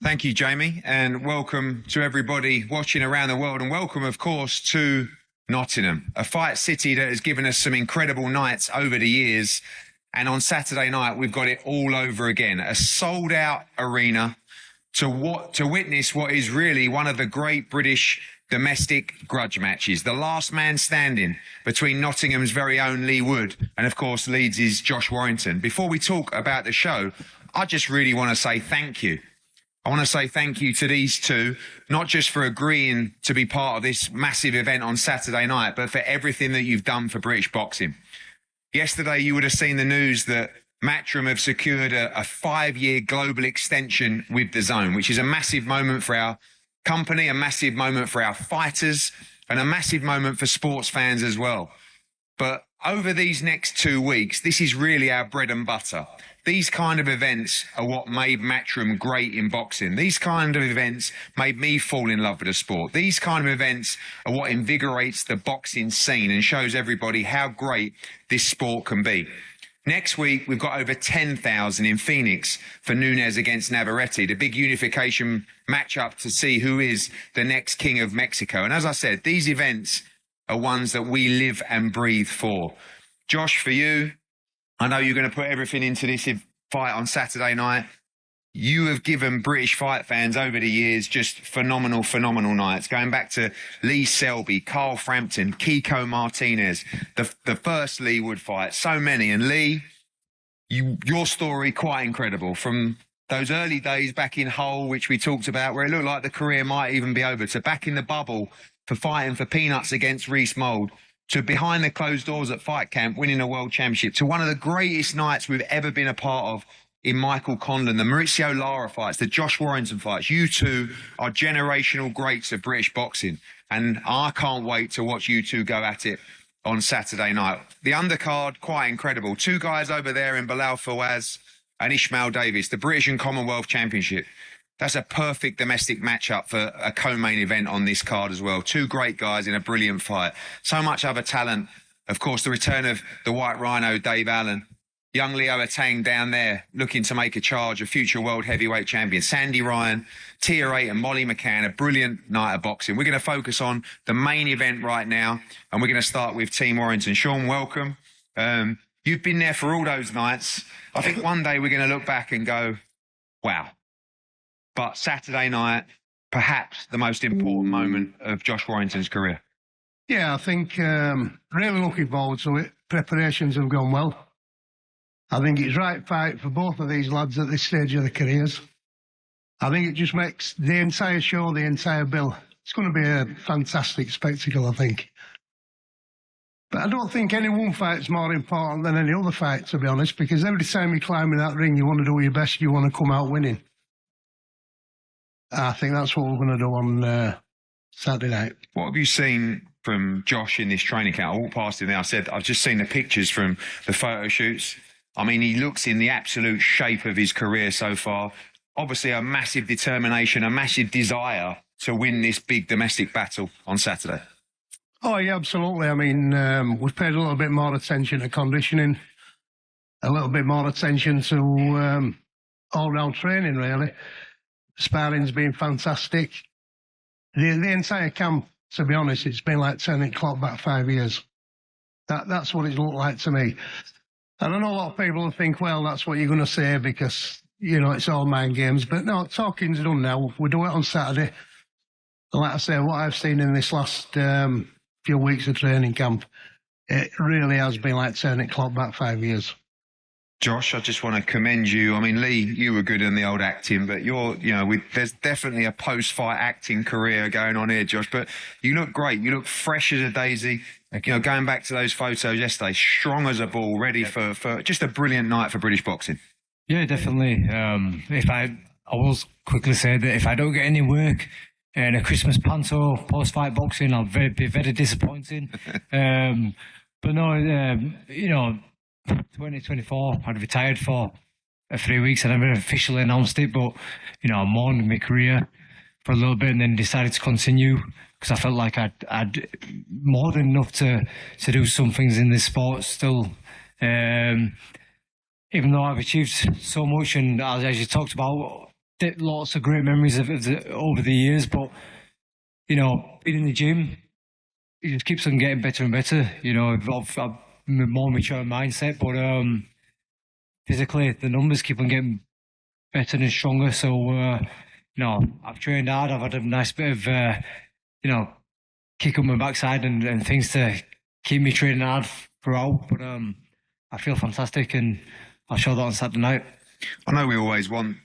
Thank you, Jamie, and welcome to everybody watching around the world, and welcome, of course, to Nottingham, a fight city that has given us some incredible nights over the years. And on Saturday night, we've got it all over again. A sold-out arena to witness what is really one of the great British domestic grudge matches. The last man standing between Nottingham's very own Leigh Wood and, of course, Leeds' Josh Warrington. Before we talk about the show, I just really want to say thank you. I want to say thank you to these two, not just for agreeing to be part of this massive event on Saturday night, but for everything that you've done for British boxing. Yesterday, you would have seen the news that Matchroom have secured a 5-year global extension with DAZN, which is a massive moment for our company, a massive moment for our fighters, and a massive moment for sports fans as well. But over these next 2 weeks, this is really our bread and butter. These kind of events are what made Matchroom great in boxing. These kind of events made me fall in love with the sport. These kind of events are what invigorates the boxing scene and shows everybody how great this sport can be. Next week, we've got over 10,000 in Phoenix for Nunes against Navarrete, the big unification matchup to see who is the next king of Mexico. And as I said, these events are ones that we live and breathe for. Josh, for you, I know you're going to put everything into this fight on Saturday night. You have given British fight fans over the years just phenomenal nights. Going back to Lee Selby, Carl Frampton, Kiko Martinez, the first Leigh Wood fight, so many. And Lee, your story quite incredible. From those early days back in Hull, which we talked about, where it looked like the career might even be over, to back in the bubble for fighting for peanuts against Reece Mould, to behind the closed doors at Fight Camp, winning a world championship, to one of the greatest nights we've ever been a part of in Michael Conlon, the Maurizio Lara fights, the Josh Warrington fights. You two are generational greats of British boxing, and I can't wait to watch you two go at it on Saturday night. The undercard, quite incredible. Two guys over there in Bilal Fawaz and Ishmael Davis, the British and Commonwealth Championship. That's a perfect domestic matchup for a co-main event on this card as well. Two great guys in a brilliant fight. So much other talent. Of course, the return of the White Rhino, Dave Allen. Young Leo Atang down there looking to make a charge, a future world heavyweight champion. Sandy Ryan, Tia 8 and Molly McCann, a brilliant night of boxing. We're going to focus on the main event right now, and we're going to start with Team Warrington. Sean, welcome. You've been there for all those nights. I think one day we're going to look back and go, wow. But Saturday night, perhaps the most important moment of Josh Warrington's career. Yeah, I think really looking forward to it. Preparations have gone well. I think it's right fight for both of these lads at this stage of their careers. I think it just makes the entire show, the entire bill. It's going to be a fantastic spectacle, I think. But I don't think any one fight's more important than any other fight, to be honest, because every time you climb in that ring, you want to do your best, you want to come out winning. I think that's what we're going to do on Saturday night. What have you seen from Josh in this training camp? I walked past him there. I said, I've just seen the pictures from the photo shoots. I mean, he looks in the absolute shape of his career so far. Obviously, a massive determination, a massive desire to win this big domestic battle on Saturday. Oh, yeah, absolutely. I mean, we've paid a little bit more attention to conditioning, a little bit more attention to all-round training, really. Sparring's been fantastic. The entire camp, to be honest, it's been like turning clock back 5 years. That's what it's looked like to me. And I know a lot of people will think, well, that's what you're going to say because, you know, it's all mind games. But no, talking's done now. We do it on Saturday. And like I say, what I've seen in this last few weeks of training camp, it really has been like turning clock back 5 years. Josh, I just want to commend you. I mean, Lee, you were good in the old acting, but there's definitely a post-fight acting career going on here, Josh. But you look great. You look fresh as a daisy. You know, going back to those photos yesterday, strong as a ball, ready for just a brilliant night for British boxing. Yeah, definitely. I will quickly say that if I don't get any work in a Christmas panto post-fight boxing, I'll be very disappointing. But no, you know, 2024, I'd retired for 3 weeks. I never officially announced it, but, you know, I mourned my career for a little bit and then decided to continue because I felt like I'd more than enough to do some things in this sport still. Even though I've achieved so much, and as you talked about, lots of great memories over the years, but being in the gym, it just keeps on getting better and better. I've a more mature mindset, but physically the numbers keep on getting better and stronger. So I've trained hard. I've had a nice bit of kick up my backside and things to keep me training hard throughout. But I feel fantastic, and I'll show that on Saturday night. I know we always want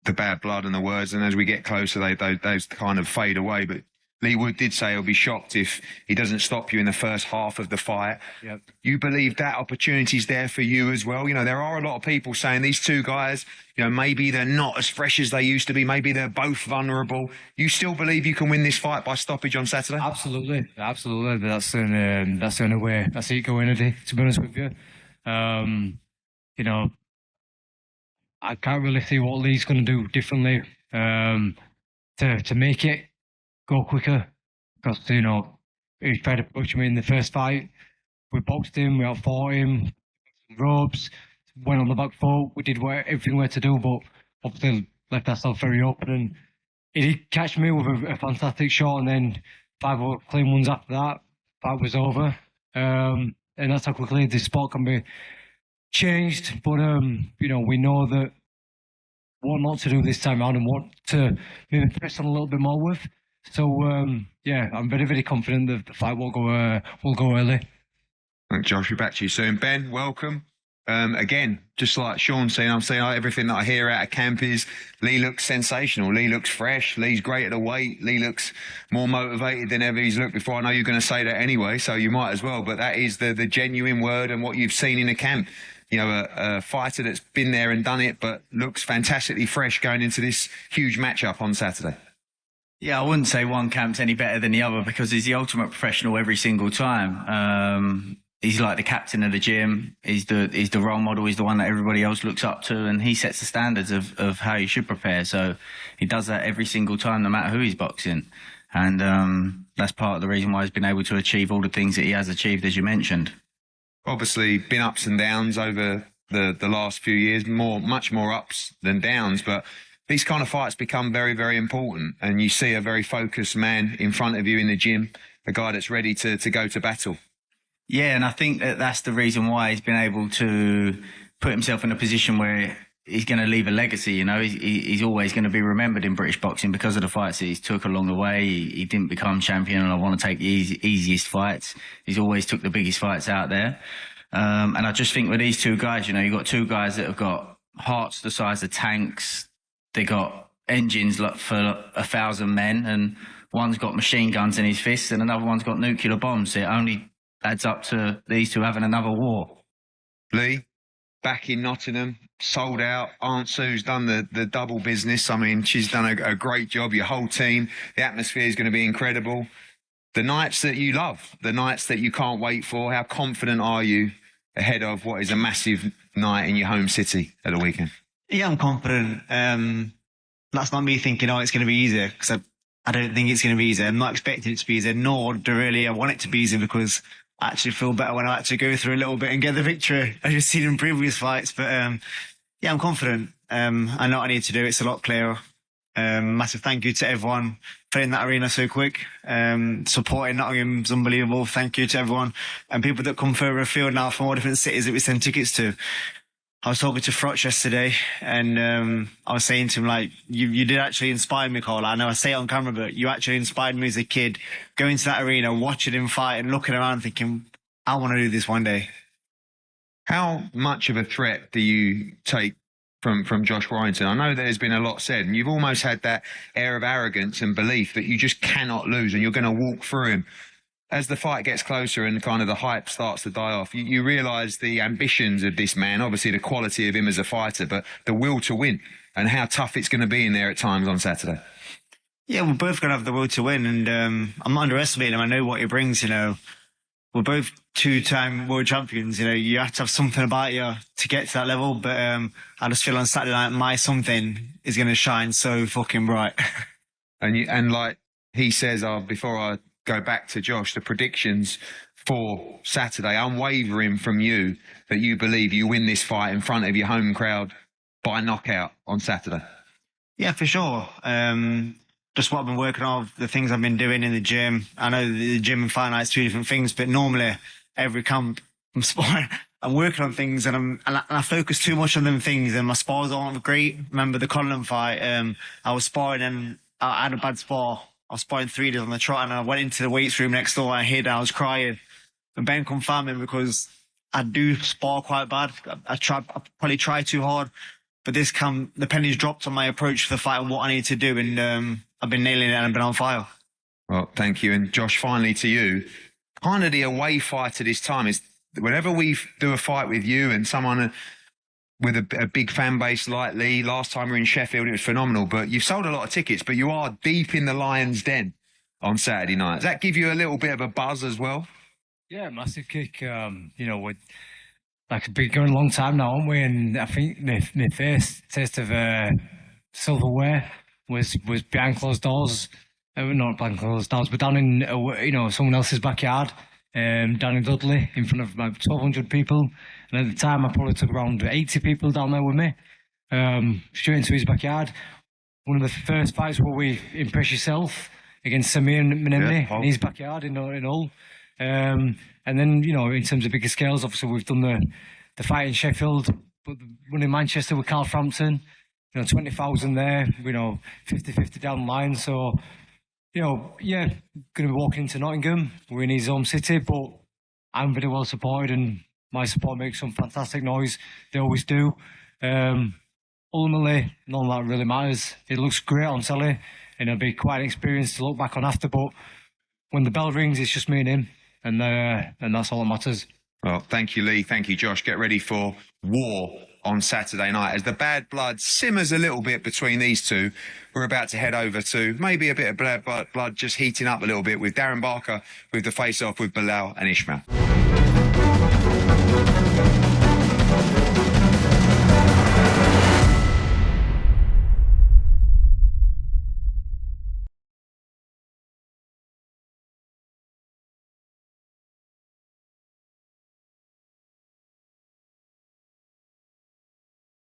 the bad blood and the words, and as we get closer, those kind of fade away. But Leigh Wood did say he'll be shocked if he doesn't stop you in the first half of the fight. Yep. You believe that opportunity's there for you as well? There are a lot of people saying these two guys, maybe they're not as fresh as they used to be. Maybe they're both vulnerable. You still believe you can win this fight by stoppage on Saturday? Absolutely. That's the only way I see it going today, to be honest with you. I can't really see what Leigh's going to do differently to make it go quicker, because he tried to push me in the first fight. We boxed him, we outfought him, ropes, went on the back foot. We did everything we had to do, but obviously left ourselves very open. And he did catch me with a fantastic shot, and then 5 clean ones after that. Fight was over, and that's how quickly this sport can be changed. But we know that what not to do this time around and what to maybe press on a little bit more with. So I'm very, very confident that the fight will go early. Thanks, Josh. We're back to you soon. Ben, welcome. Again, just like Sean saying, I'm saying everything that I hear out of camp is Leigh looks sensational. Leigh looks fresh. Leigh's great at the weight. Leigh looks more motivated than ever he's looked before. I know you're going to say that anyway, so you might as well. But that is the genuine word and what you've seen in the camp. A fighter that's been there and done it, but looks fantastically fresh going into this huge matchup on Saturday. Yeah, I wouldn't say one camp's any better than the other, because he's the ultimate professional every single time. He's like the captain of the gym. He's the role model. He's the one that everybody else looks up to, and he sets the standards of how you should prepare. So he does that every single time, no matter who he's boxing. And that's part of the reason why he's been able to achieve all the things that he has achieved, as you mentioned. Obviously, been ups and downs over the last few years, much more ups than downs, but these kind of fights become very, very important, and you see a very focused man in front of you in the gym, a guy that's ready to go to battle. Yeah, and I think that's the reason why he's been able to put himself in a position where he's going to leave a legacy. He's always going to be remembered in British boxing because of the fights that he's took along the way. He didn't become champion and I want to take the easiest fights. He's always took the biggest fights out there. And I just think with these two guys, you've got two guys that have got hearts the size of tanks. They got engines for 1,000 men, and one's got machine guns in his fists and another one's got nuclear bombs. It only adds up to these two having another war. Leigh, back in Nottingham, sold out. Aunt Sue's done the double business. I mean, she's done a great job. Your whole team, the atmosphere is going to be incredible. The nights that you love, the nights that you can't wait for, how confident are you ahead of what is a massive night in your home city at the weekend? Yeah, I'm confident. That's not me thinking, it's going to be easier, because I don't think it's going to be easy. I'm not expecting it to be easy, nor do really I want it to be easy, because I actually feel better when I actually go through a little bit and get the victory, as you've seen in previous fights. But yeah, I'm confident. I know what I need to do. It's a lot clearer. Massive thank you to everyone filling that arena so quick. Supporting Nottingham's unbelievable. Thank you to everyone, and people that come further afield now from all different cities that we send tickets to. I was talking to Frotch yesterday, and I was saying to him, you did actually inspire me, Cole. I know I say it on camera, but you actually inspired me as a kid, going to that arena, watching him fight and looking around thinking, I want to do this one day. How much of a threat do you take from Josh Warrington? I know there's been a lot said, and you've almost had that air of arrogance and belief that you just cannot lose and you're going to walk through him. As the fight gets closer and kind of the hype starts to die off, you realise the ambitions of this man, obviously the quality of him as a fighter, but the will to win and how tough it's going to be in there at times on Saturday. Yeah, we're both going to have the will to win, and I'm not underestimating him. I know what he brings, We're both two-time world champions. You have to have something about you to get to that level, but I just feel on Saturday night, my something is going to shine so fucking bright. And like he says, before I go back to Josh, the predictions for Saturday, unwavering from you, that you believe you win this fight in front of your home crowd by knockout on Saturday. Yeah, for sure. Just what I've been working on, the things I've been doing in the gym. I know the gym and fight night's two different things, but normally every camp I'm sparring, I'm working on things and I focus too much on them things and my spars aren't great. Remember the Conlon fight? I was sparring and I had a bad spar. I was sparring 3 days on the trot and I went into the weights room next door. I hid and I was crying. And Ben confirmed me because I do spar quite bad. I probably try too hard. But this camp, the pennies dropped on my approach for the fight and what I need to do. And I've been nailing it and I've been on fire. Well, thank you. And Josh, finally to you, kind of the away fight at this time is whenever we do a fight with you and someone with a big fan base like Leigh, last time we were in Sheffield, it was phenomenal. But you've sold a lot of tickets, but you are deep in the Lion's Den on Saturday night. Does that give you a little bit of a buzz as well? Yeah, massive kick. We're like been going a long time now, aren't we? And I think my first taste of silverware was behind closed doors. Not behind closed doors, but down in someone else's backyard, down in Dudley, in front of about 1,200 people. And at the time, I probably took around 80 people down there with me, straight into his backyard. One of the first fights where we Impress Yourself against Samir Menemne in his backyard in Hull. And then, in terms of bigger scales, obviously we've done the fight in Sheffield, but the one in Manchester with Carl Frampton, 20,000 there, 50-50 down the line. So, going to be walking into Nottingham. We're in his home city, but I'm very well supported and my support makes some fantastic noise. They always do. Ultimately, none of that really matters. It looks great on telly and it'll be quite an experience to look back on after, but when the bell rings, it's just me and him. And that's all that matters. Well, thank you, Leigh. Thank you, Josh. Get ready for war on Saturday night. As the bad blood simmers a little bit between these two, we're about to head over to maybe a bit of bad blood just heating up a little bit with Darren Barker with the face-off with Bilal and Ishmael.